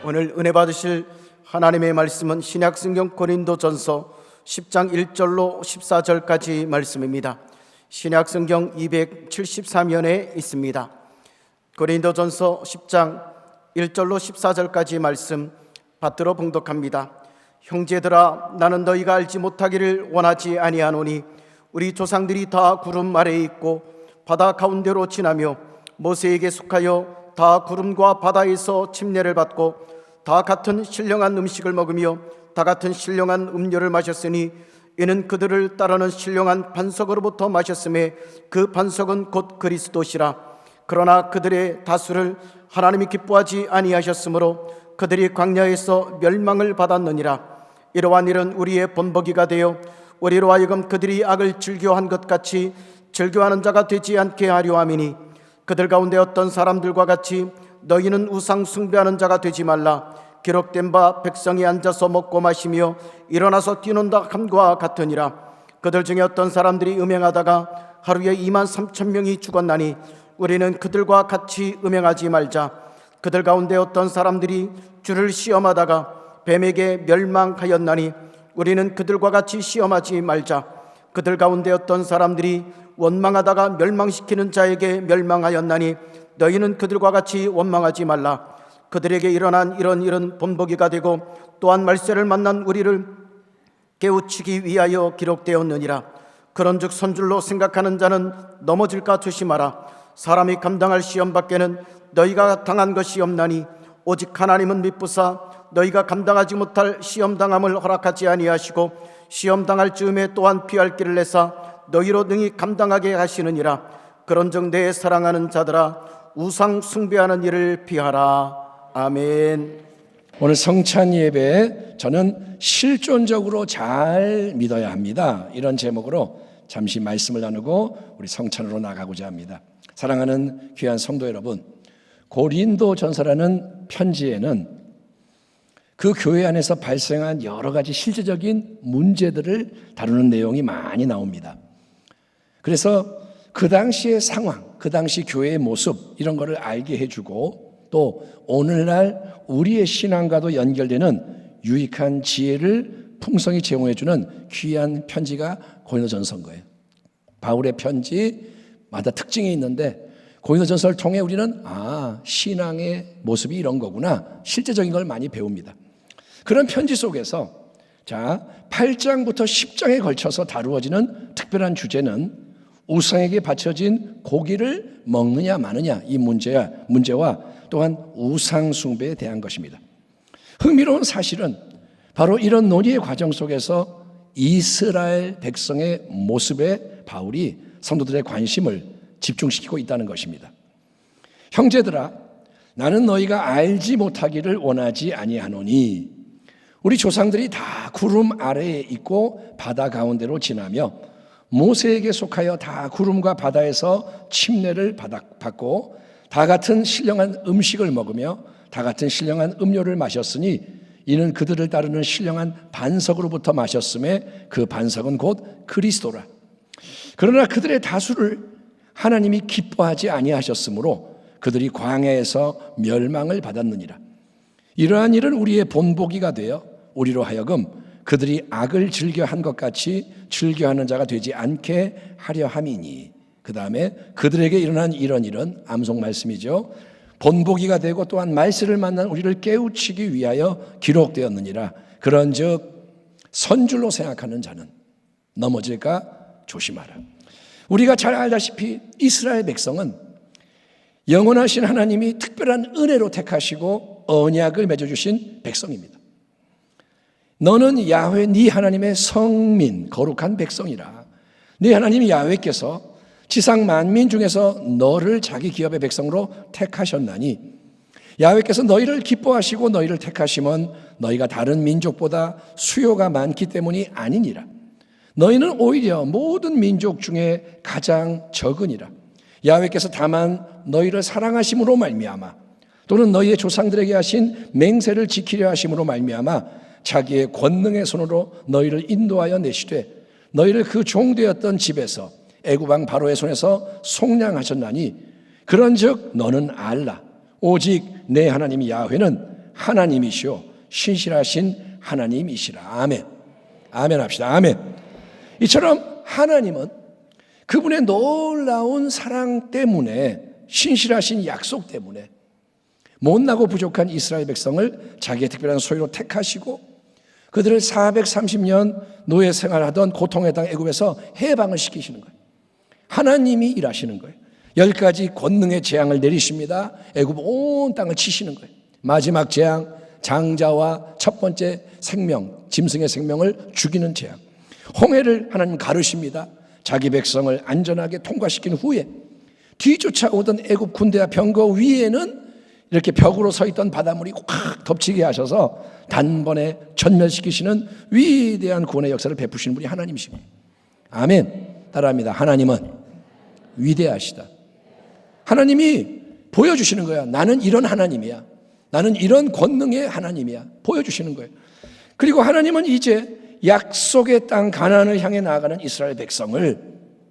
오늘 은혜 받으실 하나님의 말씀은 신약성경 고린도전서 10장 1절로 14절까지 말씀입니다. 신약성경 273면에 있습니다. 고린도전서 10장 1절로 14절까지 말씀 받들어 봉독합니다. 형제들아, 나는 너희가 알지 못하기를 원하지 아니하노니 우리 조상들이 다 구름 아래에 있고 바다 가운데로 지나며 모세에게 속하여 다 구름과 바다에서 침례를 받고 다 같은 신령한 음식을 먹으며 다 같은 신령한 음료를 마셨으니 이는 그들을 따르는 신령한 반석으로부터 마셨음에 그 반석은 곧 그리스도시라. 그러나 그들의 다수를 하나님이 기뻐하지 아니하셨으므로 그들이 광야에서 멸망을 받았느니라. 이러한 일은 우리의 본보기가 되어 우리로 하여금 그들이 악을 즐겨한 것 같이 즐겨하는 자가 되지 않게 하려 함이니, 그들 가운데 어떤 사람들과 같이 너희는 우상 숭배하는 자가 되지 말라. 기록된 바 백성이 앉아서 먹고 마시며 일어나서 뛰논다 함과 같으니라. 그들 중에 어떤 사람들이 음행하다가 하루에 23,000명이 죽었나니 우리는 그들과 같이 음행하지 말자. 그들 가운데 어떤 사람들이 주를 시험하다가 뱀에게 멸망하였나니 우리는 그들과 같이 시험하지 말자. 그들 가운데 어떤 사람들이 원망하다가 멸망시키는 자에게 멸망하였나니 너희는 그들과 같이 원망하지 말라. 그들에게 일어난 이런 일은 본보기가 되고 또한 말세를 만난 우리를 깨우치기 위하여 기록되었느니라. 그런즉 선줄로 생각하는 자는 넘어질까 조심하라. 사람이 감당할 시험 밖에는 너희가 당한 것이 없나니 오직 하나님은 미쁘사 너희가 감당하지 못할 시험 당함을 허락하지 아니하시고 시험 당할 즈음에 또한 피할 길을 내사 너희로 능히 감당하게 하시느니라. 그런즉 내 사랑하는 자들아, 우상 숭배하는 일을 피하라. 아멘. 오늘 성찬 예배, 저는 실존적으로 잘 믿어야 합니다, 이런 제목으로 잠시 말씀을 나누고 우리 성찬으로 나가고자 합니다. 사랑하는 귀한 성도 여러분, 고린도전서라는 편지에는 그 교회 안에서 발생한 여러 가지 실제적인 문제들을 다루는 내용이 많이 나옵니다. 그래서 그 당시의 상황, 그 당시 교회의 모습, 이런 거를 알게 해주고 또 오늘날 우리의 신앙과도 연결되는 유익한 지혜를 풍성히 제공해주는 귀한 편지가 고린도전서인 거예요. 바울의 편지마다 특징이 있는데 고린도전서를 통해 우리는 신앙의 모습이 이런 거구나, 실제적인 걸 많이 배웁니다. 그런 편지 속에서 8장부터 10장에 걸쳐서 다루어지는 특별한 주제는 우상에게 바쳐진 고기를 먹느냐 마느냐, 이 문제와 또한 우상 숭배에 대한 것입니다. 흥미로운 사실은 바로 이런 논의의 과정 속에서 이스라엘 백성의 모습에 바울이 성도들의 관심을 집중시키고 있다는 것입니다. 형제들아, 나는 너희가 알지 못하기를 원하지 아니하노니 우리 조상들이 다 구름 아래에 있고 바다 가운데로 지나며 모세에게 속하여 다 구름과 바다에서 침례를 받고 다 같은 신령한 음식을 먹으며 다 같은 신령한 음료를 마셨으니 이는 그들을 따르는 신령한 반석으로부터 마셨음에 그 반석은 곧 그리스도라. 그러나 그들의 다수를 하나님이 기뻐하지 아니하셨으므로 그들이 광야에서 멸망을 받았느니라. 이러한 일은 우리의 본보기가 되어 우리로 하여금 그들이 악을 즐겨한 것 같이 즐겨하는 자가 되지 않게 하려 함이니, 그 다음에 그들에게 일어난 이런 일은 암송 말씀이죠. 본보기가 되고 또한 말세를 만난 우리를 깨우치기 위하여 기록되었느니라. 그런즉 선줄로 생각하는 자는 넘어질까 조심하라. 우리가 잘 알다시피 이스라엘 백성은 영원하신 하나님이 특별한 은혜로 택하시고 언약을 맺어주신 백성입니다. 너는 야훼 네 하나님의 성민, 거룩한 백성이라. 네 하나님 야훼께서 지상 만민 중에서 너를 자기 기업의 백성으로 택하셨나니 야훼께서 너희를 기뻐하시고 너희를 택하심은 너희가 다른 민족보다 수요가 많기 때문이 아니니라. 너희는 오히려 모든 민족 중에 가장 적으니라. 야훼께서 다만 너희를 사랑하심으로 말미암아 또는 너희의 조상들에게 하신 맹세를 지키려 하심으로 말미암아 자기의 권능의 손으로 너희를 인도하여 내시되 너희를 그 종되었던 집에서 애굽 왕 바로의 손에서 속량하셨나니 그런즉 너는 알라. 오직 내 하나님 야훼는 하나님이시오 신실하신 하나님이시라. 아멘. 아멘 합시다. 아멘. 이처럼 하나님은 그분의 놀라운 사랑 때문에, 신실하신 약속 때문에 못나고 부족한 이스라엘 백성을 자기의 특별한 소유로 택하시고 그들을 430년 노예 생활하던 고통의 땅 애굽에서 해방을 시키시는 거예요. 하나님이 일하시는 거예요. 10가지 권능의 재앙을 내리십니다. 애굽 온 땅을 치시는 거예요. 마지막 재앙, 장자와 첫 번째 생명, 짐승의 생명을 죽이는 재앙. 홍해를 하나님 가르십니다. 자기 백성을 안전하게 통과시킨 후에 뒤쫓아오던 애굽 군대와 병거 위에는 이렇게 벽으로 서 있던 바닷물이 확 덮치게 하셔서 단번에 전멸시키시는 위대한 구원의 역사를 베푸시는 분이 하나님이십니다. 아멘. 따라합니다. 하나님은 위대하시다. 하나님이 보여주시는 거야. 나는 이런 하나님이야. 나는 이런 권능의 하나님이야. 보여주시는 거예요. 그리고 하나님은 이제 약속의 땅 가나안을 향해 나아가는 이스라엘 백성을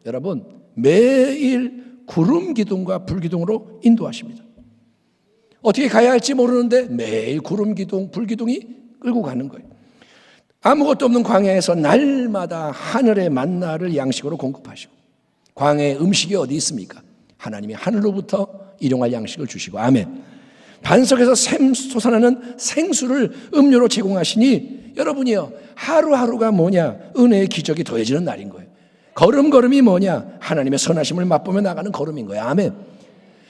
여러분 매일 구름 기둥과 불 기둥으로 인도하십니다. 어떻게 가야 할지 모르는데 매일 구름 기둥, 불 기둥이 끌고 가는 거예요. 아무것도 없는 광야에서 날마다 하늘의 만나를 양식으로 공급하시고, 광야의 음식이 어디 있습니까? 하나님이 하늘로부터 일용할 양식을 주시고, 아멘. 반석에서 솟아나는 생수를 음료로 제공하시니 여러분이요, 하루하루가 뭐냐? 은혜의 기적이 더해지는 날인 거예요. 걸음걸음이 뭐냐? 하나님의 선하심을 맛보며 나가는 걸음인 거예요. 아멘.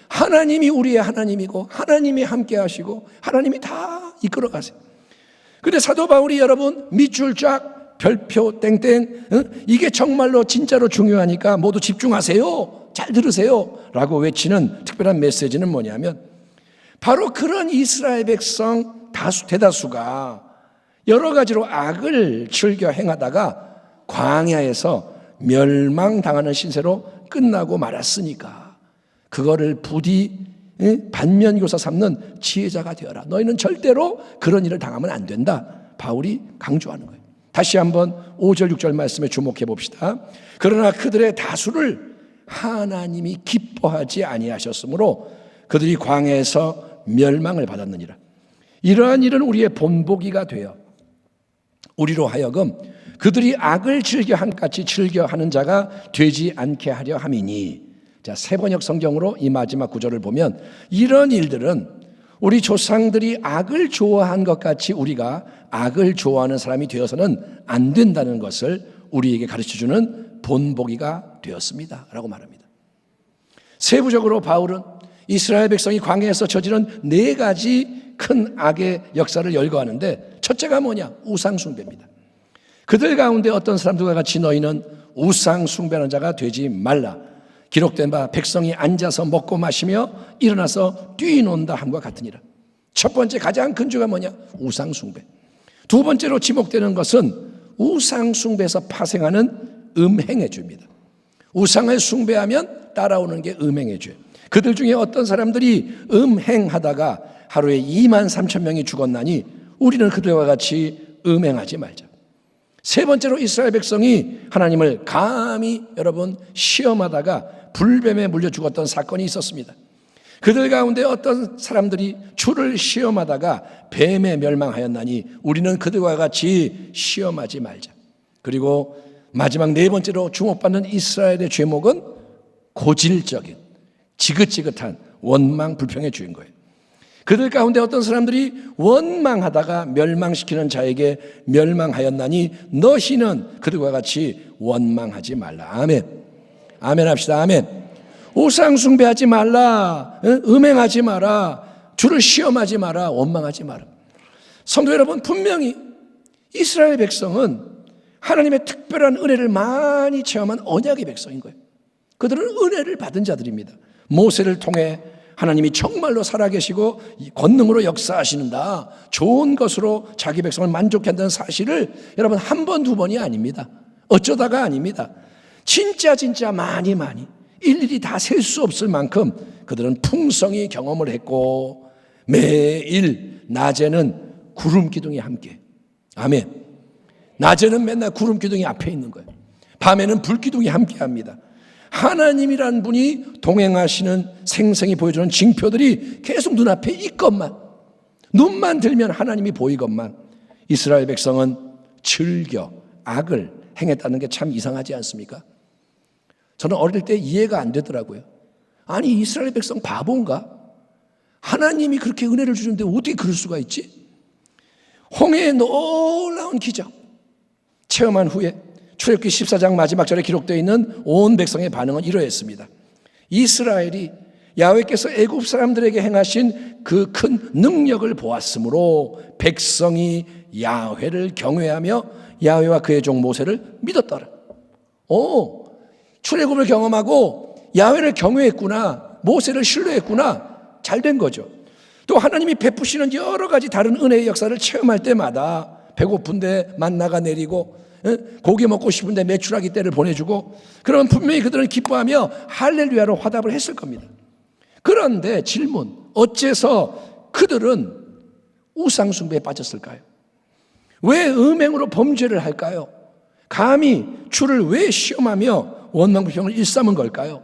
하나님이 우리의 하나님이고 하나님이 함께 하시고 하나님이 다 이끌어 가세요. 근데 사도 바울이 여러분 밑줄 쫙 별표 땡땡, 이게 정말로 진짜로 중요하니까 모두 집중하세요, 잘 들으세요 라고 외치는 특별한 메시지는 뭐냐면, 바로 그런 이스라엘 백성 대다수가 여러 가지로 악을 즐겨 행하다가 광야에서 멸망당하는 신세로 끝나고 말았으니까 그거를 부디 반면교사 삼는 지혜자가 되어라. 너희는 절대로 그런 일을 당하면 안 된다. 바울이 강조하는 거예요. 다시 한번 5절 6절 말씀에 주목해 봅시다. 그러나 그들의 다수를 하나님이 기뻐하지 아니하셨으므로 그들이 광야에서 멸망을 받았느니라. 이러한 일은 우리의 본보기가 되어 우리로 하여금 그들이 악을 즐겨 한같이 즐겨하는 자가 되지 않게 하려 함이니. 자, 세번역 성경으로 이 마지막 구절을 보면 이런 일들은 우리 조상들이 악을 좋아한 것 같이 우리가 악을 좋아하는 사람이 되어서는 안 된다는 것을 우리에게 가르쳐주는 본보기가 되었습니다 라고 말합니다. 세부적으로 바울은 이스라엘 백성이 광야에서 저지른 4가지 큰 악의 역사를 열거하는데, 첫째가 뭐냐? 우상 숭배입니다. 그들 가운데 어떤 사람들과 같이 너희는 우상 숭배하는 자가 되지 말라. 기록된 바 백성이 앉아서 먹고 마시며 일어나서 뛰논다 함과 같으니라. 첫 번째 가장 큰 죄가 뭐냐? 우상 숭배. 두 번째로 지목되는 것은 우상 숭배에서 파생하는 음행의 죄입니다. 우상을 숭배하면 따라오는 게 음행의 죄. 그들 중에 어떤 사람들이 음행하다가 하루에 23,000명이 죽었나니 우리는 그들과 같이 음행하지 말자. 세 번째로 이스라엘 백성이 하나님을 감히 여러분 시험하다가 불뱀에 물려 죽었던 사건이 있었습니다. 그들 가운데 어떤 사람들이 주를 시험하다가 뱀에 멸망하였나니 우리는 그들과 같이 시험하지 말자. 그리고 마지막 4번째로 주목받는 이스라엘의 죄목은 고질적인 지긋지긋한 원망 불평의 죄인 거예요. 그들 가운데 어떤 사람들이 원망하다가 멸망시키는 자에게 멸망하였나니 너희는 그들과 같이 원망하지 말라. 아멘. 아멘 합시다. 아멘. 우상 숭배하지 말라. 음행하지 마라. 주를 시험하지 마라. 원망하지 마라. 성도 여러분, 분명히 이스라엘 백성은 하나님의 특별한 은혜를 많이 체험한 언약의 백성인 거예요. 그들은 은혜를 받은 자들입니다. 모세를 통해 하나님이 정말로 살아계시고 권능으로 역사하시는다, 좋은 것으로 자기 백성을 만족케 한다는 사실을 여러분 한 번, 두 번이 아닙니다. 어쩌다가 아닙니다. 진짜 많이 일일이 다 셀 수 없을 만큼 그들은 풍성히 경험을 했고 매일 낮에는 구름 기둥이 함께, 아멘. 낮에는 맨날 구름 기둥이 앞에 있는 거예요. 밤에는 불 기둥이 함께 합니다. 하나님이란 분이 동행하시는 생생히 보여주는 징표들이 계속 눈앞에 있건만 눈만 들면 하나님이 보이건만 이스라엘 백성은 즐겨 악을 행했다는 게 참 이상하지 않습니까? 저는 어릴 때 이해가 안 되더라고요. 아니, 이스라엘 백성 바본가? 하나님이 그렇게 은혜를 주는데 어떻게 그럴 수가 있지? 홍해의 놀라운 기적 체험한 후에 출애굽기 14장 마지막 절에 기록되어 있는 온 백성의 반응은 이러했습니다. 이스라엘이 야훼께서 애굽 사람들에게 행하신 그 큰 능력을 보았으므로 백성이 야훼를 경외하며 야훼와 그의 종 모세를 믿었더라. 출애굽을 경험하고 야훼를 경외했구나, 모세를 신뢰했구나, 잘된 거죠. 또 하나님이 베푸시는 여러 가지 다른 은혜의 역사를 체험할 때마다 배고픈데 만나가 내리고 고기 먹고 싶은데 메추라기 떼를 보내주고, 그러면 분명히 그들은 기뻐하며 할렐루야로 화답을 했을 겁니다. 그런데 질문, 어째서 그들은 우상숭배에 빠졌을까요? 왜 음행으로 범죄를 할까요? 감히 주를 왜 시험하며 원망불평을 일삼은 걸까요?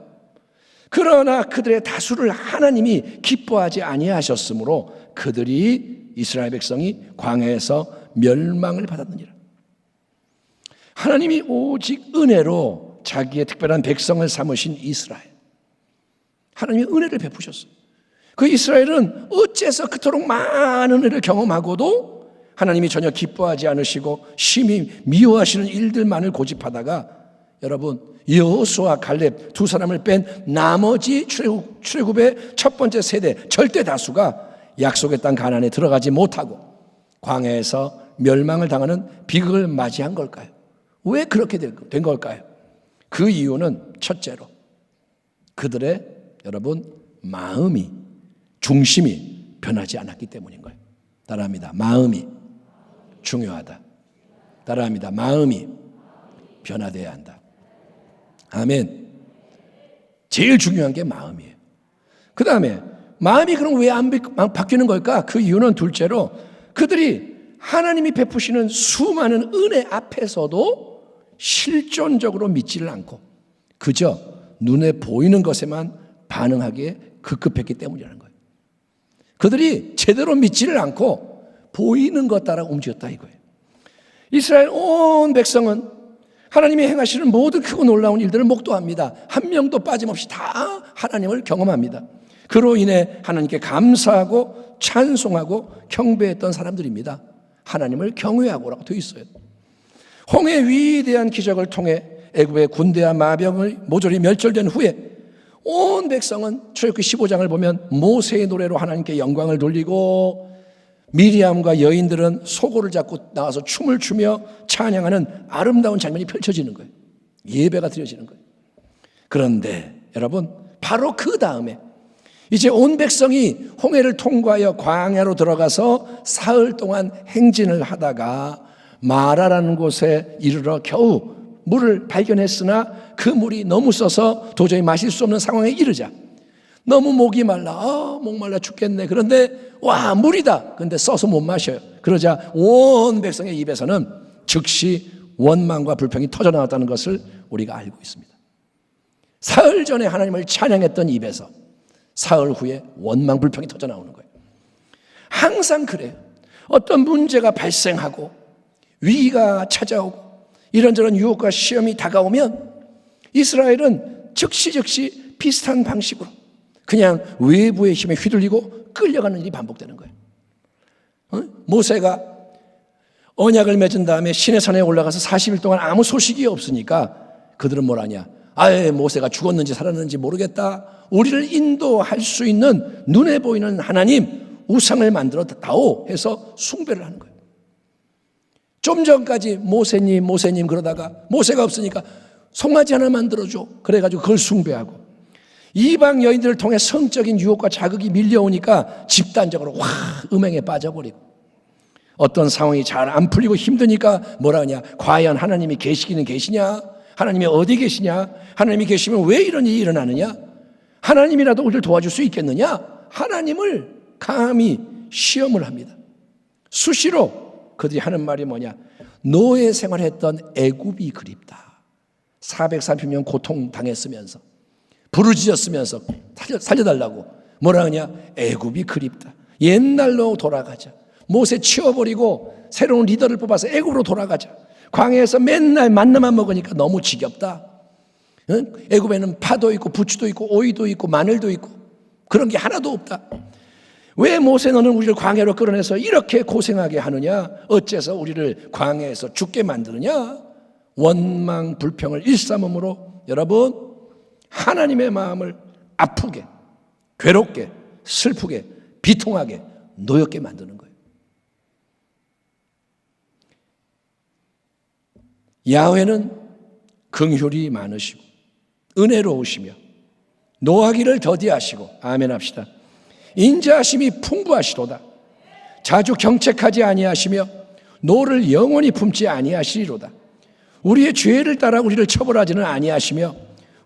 그러나 그들의 다수를 하나님이 기뻐하지 아니하셨으므로 그들이, 이스라엘 백성이 광야에서 멸망을 받았느니라. 하나님이 오직 은혜로 자기의 특별한 백성을 삼으신 이스라엘, 하나님이 은혜를 베푸셨어요. 그 이스라엘은 어째서 그토록 많은 은혜를 경험하고도 하나님이 전혀 기뻐하지 않으시고 심히 미워하시는 일들만을 고집하다가, 여러분, 여호수아 갈렙 두 사람을 뺀 나머지 출애굽의 첫 번째 세대 절대 다수가 약속의 땅 가나안에 들어가지 못하고 광야에서 멸망을 당하는 비극을 맞이한 걸까요? 왜 그렇게 된 걸까요? 그 이유는 첫째로 그들의, 여러분, 마음이, 중심이 변하지 않았기 때문인 거예요. 따라합니다. 마음이 중요하다. 따라합니다. 마음이 변화되어야 한다. 아멘. 제일 중요한 게 마음이에요. 그 다음에 마음이 그럼 왜 안 바뀌는 걸까? 그 이유는 둘째로 그들이 하나님이 베푸시는 수많은 은혜 앞에서도 실존적으로 믿지를 않고 그저 눈에 보이는 것에만 반응하기에 급급했기 때문이라는 거예요. 그들이 제대로 믿지를 않고 보이는 것 따라 움직였다 이거예요. 이스라엘 온 백성은 하나님이 행하시는 모든 크고 놀라운 일들을 목도합니다. 한 명도 빠짐없이 다 하나님을 경험합니다. 그로 인해 하나님께 감사하고 찬송하고 경배했던 사람들입니다. 하나님을 경외하고라고 되어 있어요. 홍해 위대한 기적을 통해 애굽의 군대와 마병을 모조리 멸절된 후에 온 백성은 출애굽기 15장을 보면 모세의 노래로 하나님께 영광을 돌리고, 미리암과 여인들은 소고를 잡고 나와서 춤을 추며 찬양하는 아름다운 장면이 펼쳐지는 거예요. 예배가 드려지는 거예요. 그런데 여러분, 바로 그 다음에 이제 온 백성이 홍해를 통과하여 광야로 들어가서 사흘 동안 행진을 하다가 마라라는 곳에 이르러 겨우 물을 발견했으나 그 물이 너무 써서 도저히 마실 수 없는 상황에 이르자 너무 목이 말라, 목말라 죽겠네. 그런데 와, 물이다. 그런데 써서 못 마셔요. 그러자 온 백성의 입에서는 즉시 원망과 불평이 터져나왔다는 것을 우리가 알고 있습니다. 사흘 전에 하나님을 찬양했던 입에서 사흘 후에 원망 불평이 터져나오는 거예요. 항상 그래요. 어떤 문제가 발생하고 위기가 찾아오고 이런저런 유혹과 시험이 다가오면 이스라엘은 즉시 비슷한 방식으로 그냥 외부의 힘에 휘둘리고 끌려가는 일이 반복되는 거예요. 모세가 언약을 맺은 다음에 시내산에 올라가서 40일 동안 아무 소식이 없으니까 그들은 뭘 하냐? 아예 모세가 죽었는지 살았는지 모르겠다. 우리를 인도할 수 있는 눈에 보이는 하나님, 우상을 만들어 다오 해서 숭배를 하는 거예요. 좀 전까지 모세님 그러다가 모세가 없으니까 송아지 하나 만들어줘. 그래가지고 그걸 숭배하고, 이방 여인들을 통해 성적인 유혹과 자극이 밀려오니까 집단적으로 음행에 빠져버리고, 어떤 상황이 잘 안 풀리고 힘드니까 뭐라 하냐? 과연 하나님이 계시기는 계시냐? 하나님이 어디 계시냐? 하나님이 계시면 왜 이런 일이 일어나느냐? 하나님이라도 우리를 도와줄 수 있겠느냐? 하나님을 감히 시험을 합니다. 수시로 그들이 하는 말이 뭐냐? 노예 생활했던 애굽이 그립다. 430년 고통당했으면서 부르짖었으면서 살려달라고 뭐라 하냐? 애굽이 그립다. 옛날로 돌아가자. 모세 치워버리고 새로운 리더를 뽑아서 애굽으로 돌아가자. 광야에서 맨날 만나만 먹으니까 너무 지겹다. 응? 애굽에는 파도 있고 부추도 있고 오이도 있고 마늘도 있고 그런 게 하나도 없다. 왜 모세 너는 우리를 광야로 끌어내서 이렇게 고생하게 하느냐? 어째서 우리를 광야에서 죽게 만드느냐? 원망 불평을 일삼음으로 여러분 하나님의 마음을 아프게 괴롭게 슬프게 비통하게 노엽게 만드는 거예요. 야훼는 긍휼이 많으시고 은혜로우시며 노하기를 더디하시고 아멘 합시다. 인자하심이 풍부하시도다. 자주 경책하지 아니하시며 노를 영원히 품지 아니하시리로다. 우리의 죄를 따라 우리를 처벌하지는 아니하시며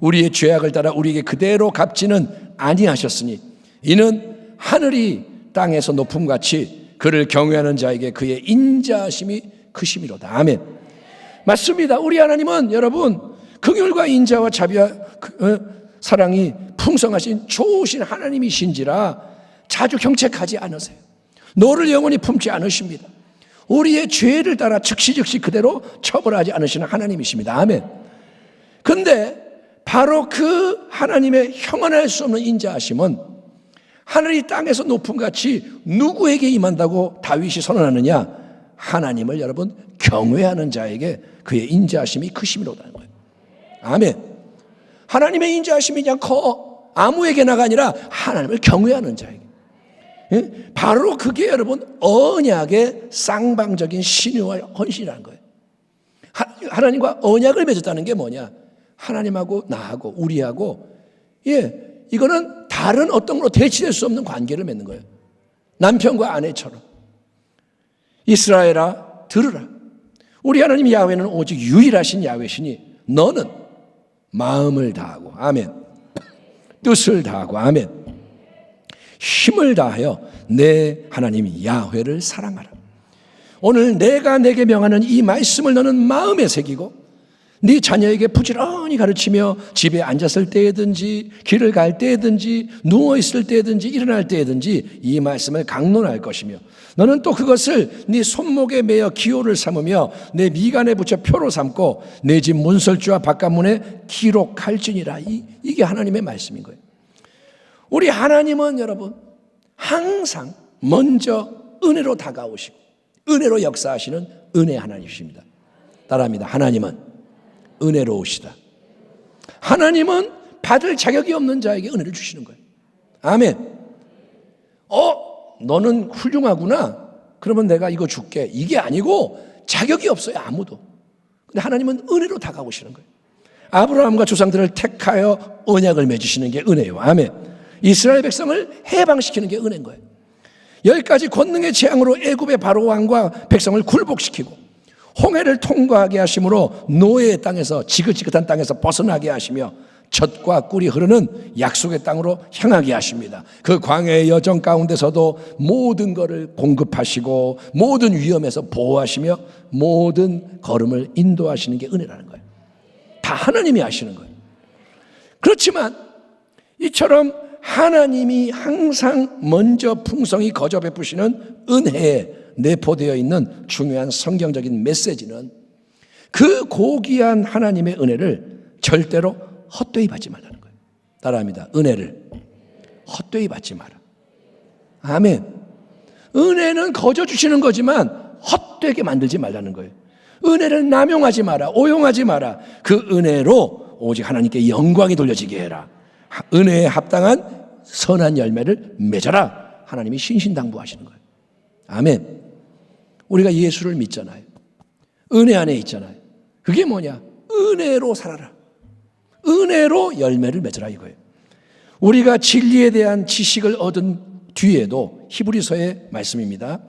우리의 죄악을 따라 우리에게 그대로 갚지는 아니하셨으니 이는 하늘이 땅에서 높음같이 그를 경외하는 자에게 그의 인자하심이 크심이로다. 아멘. 맞습니다. 우리 하나님은 여러분 긍휼과 인자와 자비와 사랑이 풍성하신 좋으신 하나님이신지라 자주 경책하지 않으세요. 너를 영원히 품지 않으십니다. 우리의 죄를 따라 즉시 그대로 처벌하지 않으시는 하나님이십니다. 아멘. 근데 바로 그 하나님의 형언할 수 없는 인자하심은 하늘이 땅에서 높음같이 누구에게 임한다고 다윗이 선언하느냐? 하나님을 여러분 경외하는 자에게 그의 인자하심이 크심이로다는 거예요. 아멘. 하나님의 인자하심이 그냥 아무에게나가 아니라 하나님을 경외하는 자에게. 바로 그게 여러분 언약의 쌍방적인 신유와 헌신이라는 거예요. 하나님과 언약을 맺었다는 게 뭐냐? 하나님하고 나하고 우리하고 이거는 다른 어떤 걸로 대치될 수 없는 관계를 맺는 거예요. 남편과 아내처럼. 이스라엘아 들으라. 우리 하나님 야훼는 오직 유일하신 야훼시니 너는 마음을 다하고 아멘 뜻을 다하고 아멘 힘을 다하여 내 하나님 야훼를 사랑하라. 오늘 내가 내게 명하는 이 말씀을 너는 마음에 새기고 네 자녀에게 부지런히 가르치며 집에 앉았을 때든지 길을 갈 때든지 누워있을 때든지 일어날 때든지 이 말씀을 강론할 것이며 너는 또 그것을 네 손목에 매어 기호를 삼으며 내 미간에 붙여 표로 삼고 내 집 문설주와 바깥문에 기록할지니라. 이게 하나님의 말씀인 거예요. 우리 하나님은 여러분 항상 먼저 은혜로 다가오시고 은혜로 역사하시는 은혜 하나님이십니다. 따라합니다. 하나님은 은혜로우시다. 하나님은 받을 자격이 없는 자에게 은혜를 주시는 거예요. 아멘. 너는 훌륭하구나. 그러면 내가 이거 줄게. 이게 아니고 자격이 없어요. 아무도. 근데 하나님은 은혜로 다가오시는 거예요. 아브라함과 조상들을 택하여 언약을 맺으시는 게 은혜예요. 아멘. 이스라엘 백성을 해방시키는 게 은혜인 거예요. 10가지 권능의 재앙으로 애굽의 바로 왕과 백성을 굴복시키고 홍해를 통과하게 하심으로 노예의 땅에서 지긋지긋한 땅에서 벗어나게 하시며 젖과 꿀이 흐르는 약속의 땅으로 향하게 하십니다. 그 광야의 여정 가운데서도 모든 것을 공급하시고 모든 위험에서 보호하시며 모든 걸음을 인도하시는 게 은혜라는 거예요. 다 하나님이 하시는 거예요. 그렇지만 이처럼 하나님이 항상 먼저 풍성히 거저 베푸시는 은혜에 내포되어 있는 중요한 성경적인 메시지는 그 고귀한 하나님의 은혜를 절대로 헛되이 받지 말라는 거예요. 따라합니다. 은혜를 헛되이 받지 마라. 아멘. 은혜는 거저 주시는 거지만 헛되게 만들지 말라는 거예요. 은혜를 남용하지 마라. 오용하지 마라. 그 은혜로 오직 하나님께 영광이 돌려지게 해라. 은혜에 합당한 선한 열매를 맺어라. 하나님이 신신당부하시는 거예요. 아멘. 우리가 예수를 믿잖아요. 은혜 안에 있잖아요. 그게 뭐냐? 은혜로 살아라. 은혜로 열매를 맺어라 이거예요. 우리가 진리에 대한 지식을 얻은 뒤에도 히브리서의 말씀입니다.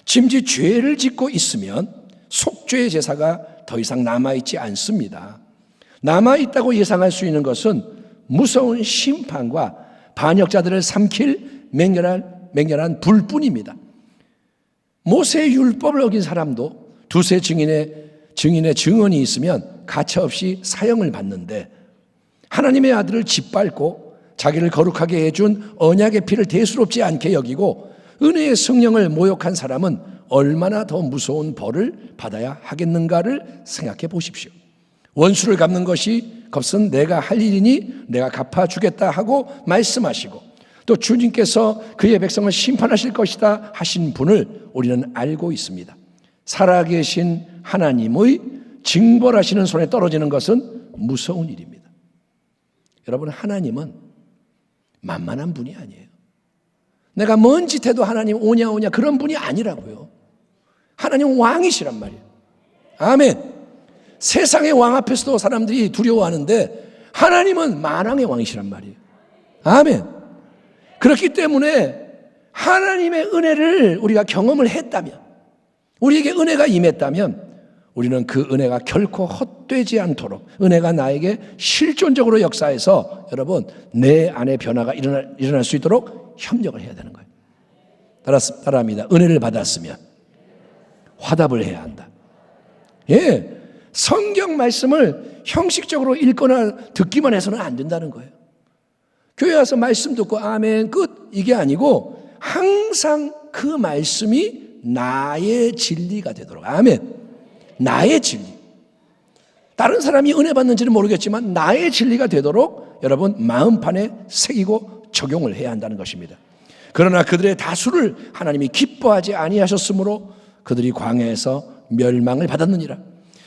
짐짓 죄를 짓고 있으면 속죄의 제사가 더 이상 남아있지 않습니다. 남아있다고 예상할 수 있는 것은 무서운 심판과 반역자들을 삼킬 맹렬한 불뿐입니다. 모세의 율법을 어긴 사람도 두세 증인의 증언이 있으면 가차없이 사형을 받는데 하나님의 아들을 짓밟고 자기를 거룩하게 해준 언약의 피를 대수롭지 않게 여기고 은혜의 성령을 모욕한 사람은 얼마나 더 무서운 벌을 받아야 하겠는가를 생각해 보십시오. 원수를 갚는 것은 내가 할 일이니 내가 갚아주겠다 하고 말씀하시고, 또 주님께서 그의 백성을 심판하실 것이다 하신 분을 우리는 알고 있습니다. 살아계신 하나님의 징벌하시는 손에 떨어지는 것은 무서운 일입니다. 여러분, 하나님은 만만한 분이 아니에요. 내가 뭔 짓 해도 하나님 오냐 그런 분이 아니라고요. 하나님은 왕이시란 말이에요. 아멘. 세상의 왕 앞에서도 사람들이 두려워하는데 하나님은 만왕의 왕이시란 말이에요. 아멘. 그렇기 때문에 하나님의 은혜를 우리가 경험을 했다면, 우리에게 은혜가 임했다면 우리는 그 은혜가 결코 헛되지 않도록 은혜가 나에게 실존적으로 역사해서 여러분 내 안에 변화가 일어날 수 있도록 협력을 해야 되는 거예요. 따라합니다. 은혜를 받았으면 화답을 해야 한다. 예, 성경 말씀을 형식적으로 읽거나 듣기만 해서는 안 된다는 거예요. 교회 와서 말씀 듣고 아멘 끝 이게 아니고 항상 그 말씀이 나의 진리가 되도록. 아멘. 나의 진리. 다른 사람이 은혜 받는지는 모르겠지만 나의 진리가 되도록 여러분 마음판에 새기고 적용을 해야 한다는 것입니다. 그러나 그들의 다수를 하나님이 기뻐하지 아니하셨으므로 그들이 광야에서 멸망을 받았느니라.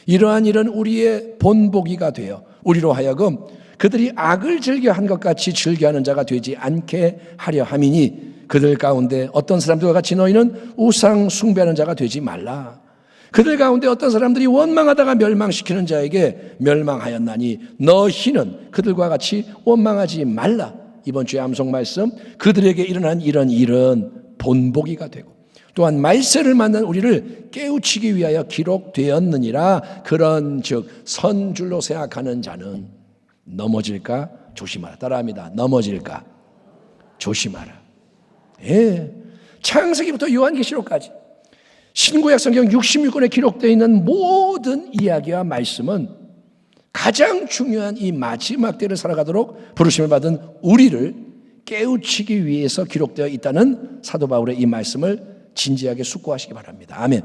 이러한 일은 우리의 본보기가 되어 우리로 하여금 그들이 악을 즐겨한 것 같이 즐겨하는 자가 되지 않게 하려 함이니, 그들 가운데 어떤 사람들과 같이 너희는 우상 숭배하는 자가 되지 말라. 그들 가운데 어떤 사람들이 원망하다가 멸망시키는 자에게 멸망하였나니 너희는 그들과 같이 원망하지 말라. 이번 주의 암송 말씀, 그들에게 일어난 이런 일은 본보기가 되고 또한 말세를 만난 우리를 깨우치기 위하여 기록되었느니라. 그런즉 선줄로 생각하는 자는 넘어질까 조심하라. 따라합니다. 넘어질까 조심하라. 예, 창세기부터 요한계시록까지 신구약 성경 66권에 기록되어 있는 모든 이야기와 말씀은 가장 중요한 이 마지막 때를 살아가도록 부르심을 받은 우리를 깨우치기 위해서 기록되어 있다는 사도 바울의 이 말씀을 진지하게 숙고하시기 바랍니다. 아멘.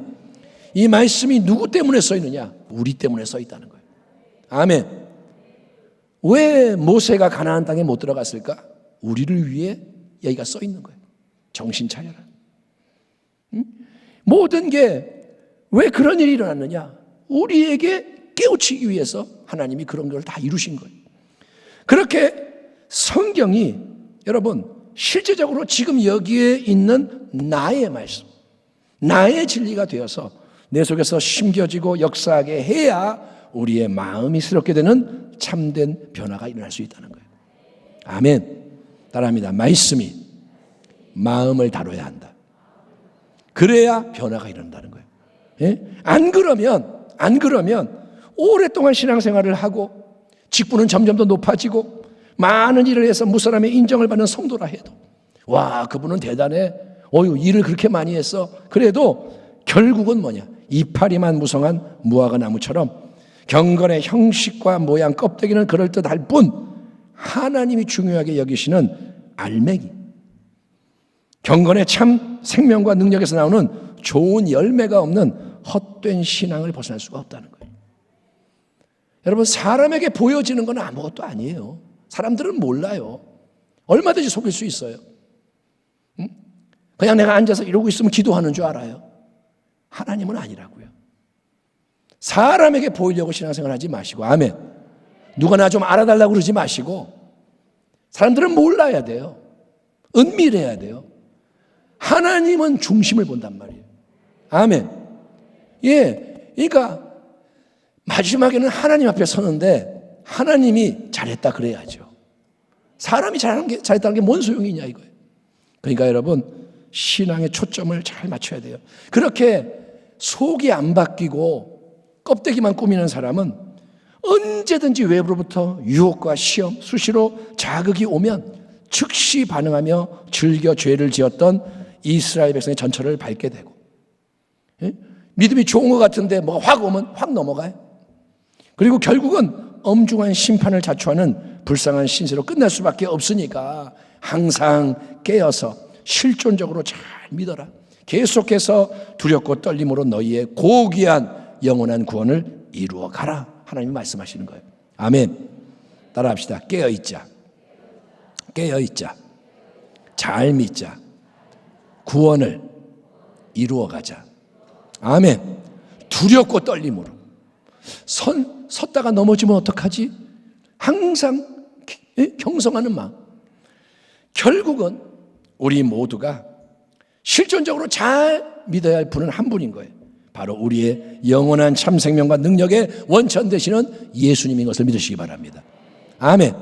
이 말씀이 누구 때문에 써 있느냐? 우리 때문에 써 있다는 거예요. 아멘. 왜 모세가 가나안 땅에 못 들어갔을까? 우리를 위해 여기가 써 있는 거예요. 정신 차려라. 모든 게 왜 그런 일이 일어났느냐? 우리에게 깨우치기 위해서 하나님이 그런 걸 다 이루신 거예요. 그렇게 성경이 여러분 실제적으로 지금 여기에 있는 나의 말씀, 나의 진리가 되어서 내 속에서 심겨지고 역사하게 해야 우리의 마음이 새롭게 되는 참된 변화가 일어날 수 있다는 거예요. 아멘. 따라합니다. 말씀이 마음을 다뤄야 한다. 그래야 변화가 일어난다는 거예요. 예? 안 그러면 오랫동안 신앙생활을 하고 직분은 점점 더 높아지고 많은 일을 해서 무사람의 인정을 받는 성도라 해도 와 그분은 대단해, 일을 그렇게 많이 했어. 그래도 결국은 뭐냐? 이파리만 무성한 무화과 나무처럼 경건의 형식과 모양 껍데기는 그럴듯할 뿐 하나님이 중요하게 여기시는 알맹이, 경건의 참 생명과 능력에서 나오는 좋은 열매가 없는 헛된 신앙을 벗어날 수가 없다는 거예요. 여러분, 사람에게 보여지는 건 아무것도 아니에요. 사람들은 몰라요. 얼마든지 속일 수 있어요. 그냥 내가 앉아서 이러고 있으면 기도하는 줄 알아요. 하나님은 아니라고요. 사람에게 보이려고 신앙생활 하지 마시고, 아멘. 누가 나 좀 알아달라고 그러지 마시고, 사람들은 몰라야 돼요. 은밀해야 돼요. 하나님은 중심을 본단 말이에요. 아멘. 예, 그러니까 마지막에는 하나님 앞에 서는데 하나님이 잘했다 그래야죠. 사람이 잘했다는 게 뭔 소용이냐 이거예요. 그러니까 여러분 신앙의 초점을 잘 맞춰야 돼요. 그렇게 속이 안 바뀌고 껍데기만 꾸미는 사람은 언제든지 외부로부터 유혹과 시험, 수시로 자극이 오면 즉시 반응하며 즐겨 죄를 지었던 이스라엘 백성의 전철을 밟게 되고, 예? 믿음이 좋은 것 같은데 뭐가 확 오면 확 넘어가요. 그리고 결국은 엄중한 심판을 자초하는 불쌍한 신세로 끝날 수밖에 없으니까 항상 깨어서 실존적으로 잘 믿어라. 계속해서 두렵고 떨림으로 너희의 고귀한 영원한 구원을 이루어 가라. 하나님이 말씀하시는 거예요. 아멘. 따라합시다. 깨어있자. 깨어있자. 잘 믿자. 구원을 이루어 가자. 아멘. 두렵고 떨림으로. 섰다가 넘어지면 어떡하지? 항상 경성하는 마음. 결국은 우리 모두가 실존적으로 잘 믿어야 할 분은 한 분인 거예요. 바로 우리의 영원한 참 생명과 능력의 원천 되시는 예수님인 것을 믿으시기 바랍니다. 아멘.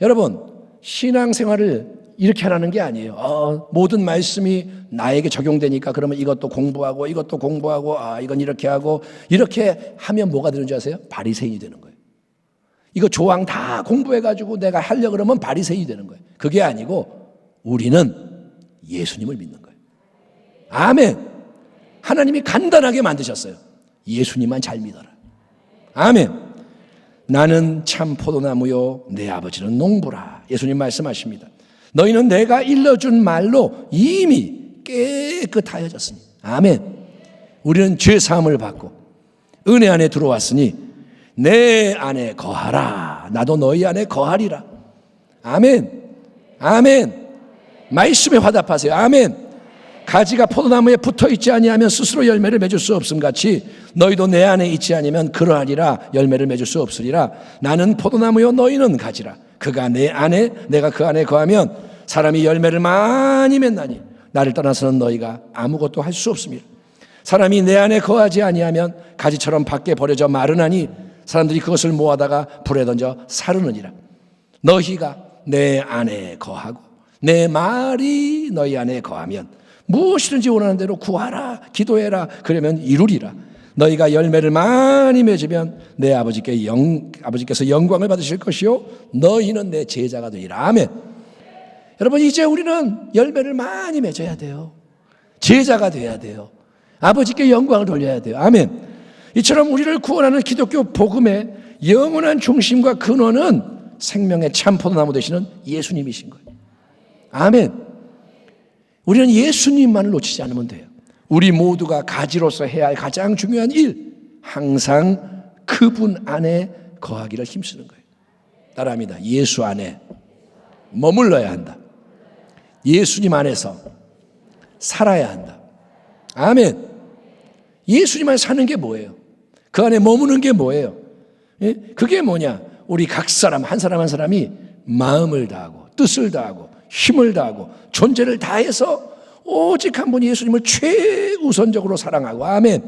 여러분, 신앙생활을 이렇게 하라는 게 아니에요. 모든 말씀이 나에게 적용되니까 그러면 이것도 공부하고 이건 이렇게 하고 이렇게 하면 뭐가 되는 줄 아세요? 바리새인이 되는 거예요. 이거 조항 다 공부해가지고 내가 하려고 그러면 바리새인이 되는 거예요. 그게 아니고 우리는 예수님을 믿는 거예요. 아멘. 하나님이 간단하게 만드셨어요. 예수님만 잘 믿어라. 아멘. 나는 참 포도나무요 내 아버지는 농부라. 예수님 말씀하십니다. 너희는 내가 일러준 말로 이미 깨끗하여졌으니. 아멘. 우리는 죄사함을 받고 은혜 안에 들어왔으니 내 안에 거하라. 나도 너희 안에 거하리라. 아멘. 아멘. 말씀에 화답하세요. 아멘. 가지가 포도나무에 붙어있지 아니하면 스스로 열매를 맺을 수 없음 같이 너희도 내 안에 있지 아니면 그러하리라. 열매를 맺을 수 없으리라. 나는 포도나무요 너희는 가지라. 그가 내 안에 내가 그 안에 거하면 사람이 열매를 많이 맺나니 나를 떠나서는 너희가 아무것도 할 수 없습니다. 사람이 내 안에 거하지 아니하면 가지처럼 밖에 버려져 마르나니 사람들이 그것을 모아다가 불에 던져 사르느니라. 너희가 내 안에 거하고 내 말이 너희 안에 거하면 무엇이든지 원하는 대로 구하라. 기도해라. 그러면 이루리라. 너희가 열매를 많이 맺으면 내 아버지께서 영광을 받으실 것이요 너희는 내 제자가 되리라. 아멘. 여러분, 이제 우리는 열매를 많이 맺어야 돼요. 제자가 돼야 돼요. 아버지께 영광을 돌려야 돼요. 아멘. 이처럼 우리를 구원하는 기독교 복음의 영원한 중심과 근원은 생명의 참 포도나무 되시는 예수님이신 거예요. 아멘. 우리는 예수님만을 놓치지 않으면 돼요. 우리 모두가 가지로서 해야 할 가장 중요한 일, 항상 그분 안에 거하기를 힘쓰는 거예요. 따라합니다. 예수 안에 머물러야 한다. 예수님 안에서 살아야 한다. 아멘. 예수님 안에 사는 게 뭐예요? 그 안에 머무는 게 뭐예요? 그게 뭐냐? 우리 각 사람 한 사람이 마음을 다하고 뜻을 다하고 힘을 다하고 존재를 다해서 오직 한 분 예수님을 최우선적으로 사랑하고, 아멘.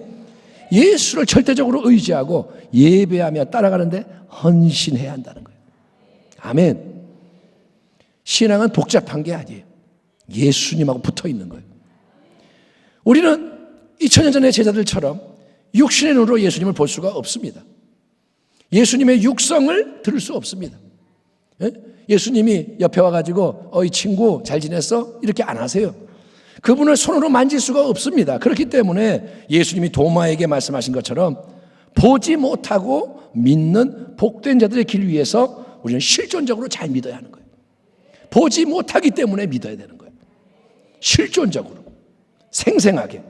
예수를 절대적으로 의지하고 예배하며 따라가는데 헌신해야 한다는 거예요. 아멘. 신앙은 복잡한 게 아니에요. 예수님하고 붙어 있는 거예요. 우리는 2000년 전의 제자들처럼 육신의 눈으로 예수님을 볼 수가 없습니다. 예수님의 육성을 들을 수 없습니다. 예수님이 옆에 와가지고 어이 친구 잘 지냈어? 이렇게 안 하세요. 그분을 손으로 만질 수가 없습니다. 그렇기 때문에 예수님이 도마에게 말씀하신 것처럼 보지 못하고 믿는 복된 자들의 길 위해서 우리는 실존적으로 잘 믿어야 하는 거예요. 보지 못하기 때문에 믿어야 되는 거예요. 실존적으로 생생하게.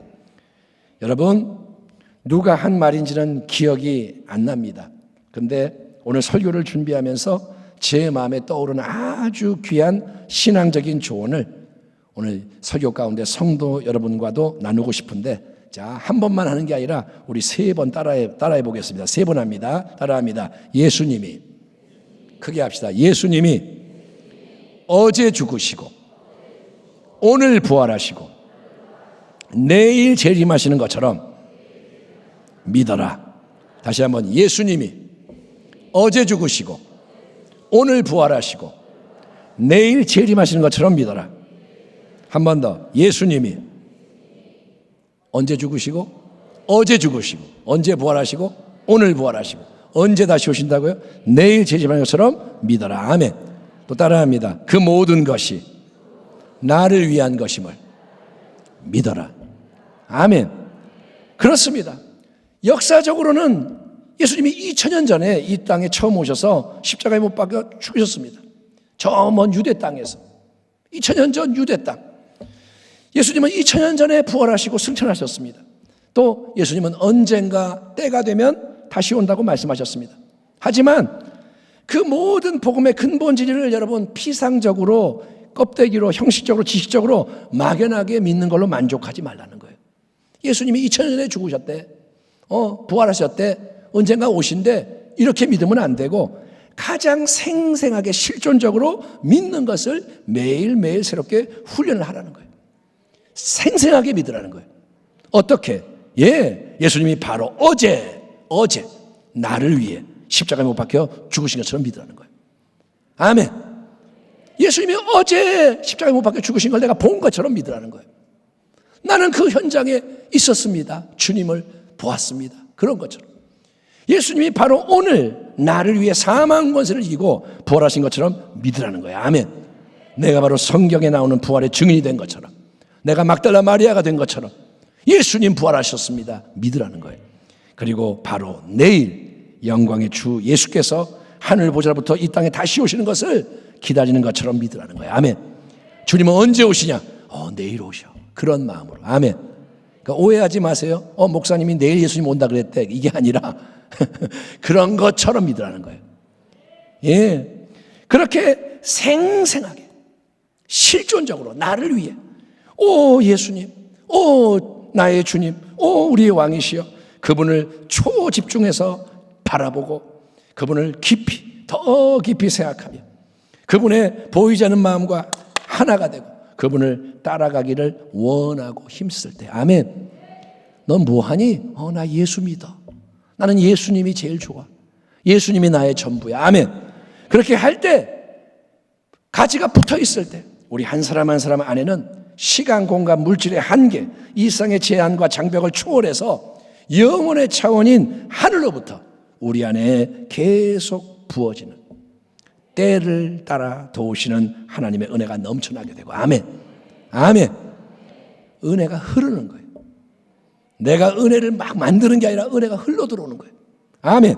여러분, 누가 한 말인지는 기억이 안 납니다. 그런데 오늘 설교를 준비하면서 제 마음에 떠오르는 아주 귀한 신앙적인 조언을 오늘 설교 가운데 성도 여러분과도 나누고 싶은데, 자, 한 번만 하는 게 아니라 우리 3번 따라해 보겠습니다. 3번 합니다. 따라합니다. 예수님이, 크게 합시다. 예수님이 어제 죽으시고 오늘 부활하시고 내일 재림하시는 것처럼 믿어라. 다시 한번, 예수님이 어제 죽으시고 오늘 부활하시고 내일 재림하시는 것처럼 믿어라. 한 번 더, 예수님이 언제 죽으시고 어제 죽으시고 언제 부활하시고 오늘 부활하시고 언제 다시 오신다고요? 내일 재림하는 것처럼 믿어라. 아멘. 또 따라합니다. 그 모든 것이 나를 위한 것임을 믿어라. 아멘. 그렇습니다. 역사적으로는 예수님이 2000년 전에 이 땅에 처음 오셔서 십자가에 못 박혀 죽으셨습니다. 저 먼 유대 땅에서 2000년 전 유대 땅. 예수님은 2000년 전에 부활하시고 승천하셨습니다. 또 예수님은 언젠가 때가 되면 다시 온다고 말씀하셨습니다. 하지만 그 모든 복음의 근본 진리를 여러분 피상적으로, 껍데기로, 형식적으로, 지식적으로 막연하게 믿는 걸로 만족하지 말라는 거예요. 예수님이 2000년 전에 죽으셨대, 부활하셨대, 언젠가 오신대, 이렇게 믿으면 안 되고 가장 생생하게 실존적으로 믿는 것을 매일매일 새롭게 훈련을 하라는 거예요. 생생하게 믿으라는 거예요. 어떻게? 예수님이 바로 어제 나를 위해 십자가에 못 박혀 죽으신 것처럼 믿으라는 거예요. 아멘. 예수님이 어제 십자가에 못 박혀 죽으신 걸 내가 본 것처럼 믿으라는 거예요. 나는 그 현장에 있었습니다. 주님을 보았습니다. 그런 것처럼. 예수님이 바로 오늘 나를 위해 사망 권세를 이기고 부활하신 것처럼 믿으라는 거예요. 아멘. 내가 바로 성경에 나오는 부활의 증인이 된 것처럼, 내가 막달라 마리아가 된 것처럼 예수님 부활하셨습니다. 믿으라는 거예요. 그리고 바로 내일 영광의 주 예수께서 하늘 보좌로부터 이 땅에 다시 오시는 것을 기다리는 것처럼 믿으라는 거예요. 아멘. 주님은 언제 오시냐? 내일 오셔. 그런 마음으로. 아멘. 그러니까 오해하지 마세요. 목사님이 내일 예수님 온다 그랬대. 이게 아니라 그런 것처럼 믿으라는 거예요. 예. 그렇게 생생하게 실존적으로 나를 위해 예수님, 나의 주님, 우리의 왕이시여, 그분을 초집중해서 바라보고 그분을 더 깊이 생각하며 그분의 보이지 않는 마음과 하나가 되고 그분을 따라가기를 원하고 힘쓸 때, 아멘. 넌 뭐하니? 나 예수 믿어. 나는 예수님이 제일 좋아. 예수님이 나의 전부야. 아멘. 그렇게 할 때, 가지가 붙어 있을 때, 우리 한 사람 한 사람 안에는 시간, 공간, 물질의 한계, 일상의 제한과 장벽을 초월해서 영혼의 차원인 하늘로부터 우리 안에 계속 부어지는, 때를 따라 도우시는 하나님의 은혜가 넘쳐나게 되고, 아멘. 아멘. 은혜가 흐르는 거예요. 내가 은혜를 막 만드는 게 아니라 은혜가 흘러 들어오는 거예요. 아멘.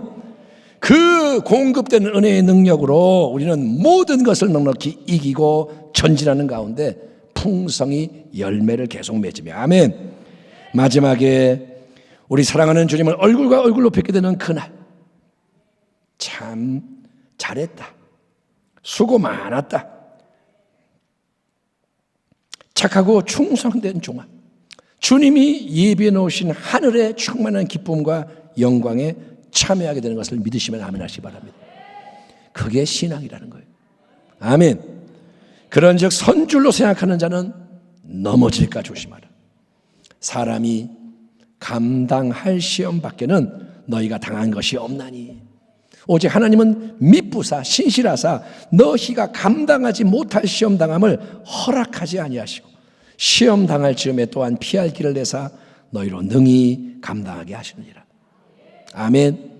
그 공급되는 은혜의 능력으로 우리는 모든 것을 넉넉히 이기고 전진하는 가운데 풍성히 열매를 계속 맺으며, 아멘. 마지막에 우리 사랑하는 주님을 얼굴과 얼굴로 뵙게 되는 그날, 참 잘했다, 수고 많았다, 착하고 충성된 종아, 주님이 예비해 놓으신 하늘의 충만한 기쁨과 영광에 참여하게 되는 것을 믿으시면 아멘 하시기 바랍니다. 그게 신앙이라는 거예요. 아멘. 그런즉 선줄로 생각하는 자는 넘어질까 조심하라. 사람이 감당할 시험 밖에는 너희가 당한 것이 없나니, 오직 하나님은 미쁘사 신실하사 너희가 감당하지 못할 시험 당함을 허락하지 아니하시고 시험 당할 즈음에 또한 피할 길을 내사 너희로 능히 감당하게 하시느니라. 아멘.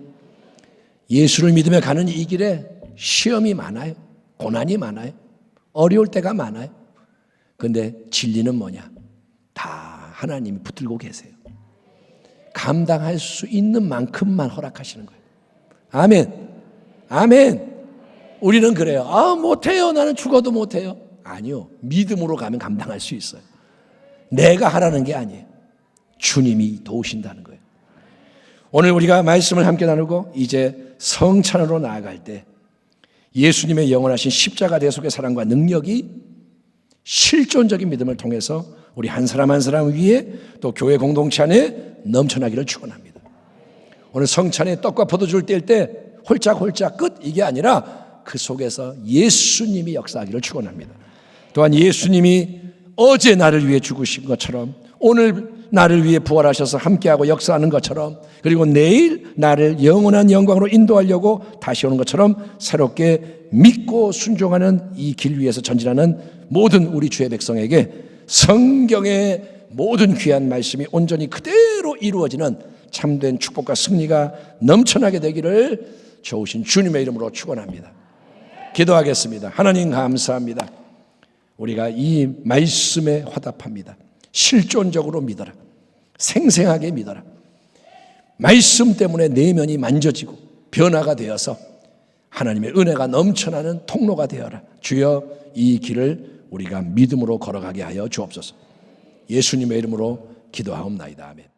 예수를 믿으며 가는 이 길에 시험이 많아요. 고난이 많아요. 어려울 때가 많아요. 그런데 진리는 뭐냐? 다 하나님이 붙들고 계세요. 감당할 수 있는 만큼만 허락하시는 거예요. 아멘. 아멘. 우리는 그래요. 못해요. 나는 죽어도 못해요. 아니요. 믿음으로 가면 감당할 수 있어요. 내가 하라는 게 아니에요. 주님이 도우신다는 거예요. 오늘 우리가 말씀을 함께 나누고 이제 성찬으로 나아갈 때 예수님의 영원하신 십자가 대속의 사랑과 능력이 실존적인 믿음을 통해서 우리 한 사람 한 사람 위에 또 교회 공동체 안에 넘쳐나기를 축원합니다. 오늘 성찬에 떡과 포도주를 뗄 때 홀짝홀짝 끝 이게 아니라 그 속에서 예수님이 역사하기를 축원합니다. 또한 예수님이 어제 나를 위해 죽으신 것처럼 오늘 나를 위해 부활하셔서 함께하고 역사하는 것처럼 그리고 내일 나를 영원한 영광으로 인도하려고 다시 오는 것처럼 새롭게 믿고 순종하는 이 길 위에서 전진하는 모든 우리 주의 백성에게 성경의 모든 귀한 말씀이 온전히 그대로 이루어지는 참된 축복과 승리가 넘쳐나게 되기를 좋으신 주님의 이름으로 축원합니다. 기도하겠습니다. 하나님 감사합니다. 우리가 이 말씀에 화답합니다. 실존적으로 믿어라. 생생하게 믿어라. 말씀 때문에 내면이 만져지고 변화가 되어서 하나님의 은혜가 넘쳐나는 통로가 되어라. 주여 이 길을 우리가 믿음으로 걸어가게 하여 주옵소서. 예수님의 이름으로 기도하옵나이다. 아멘.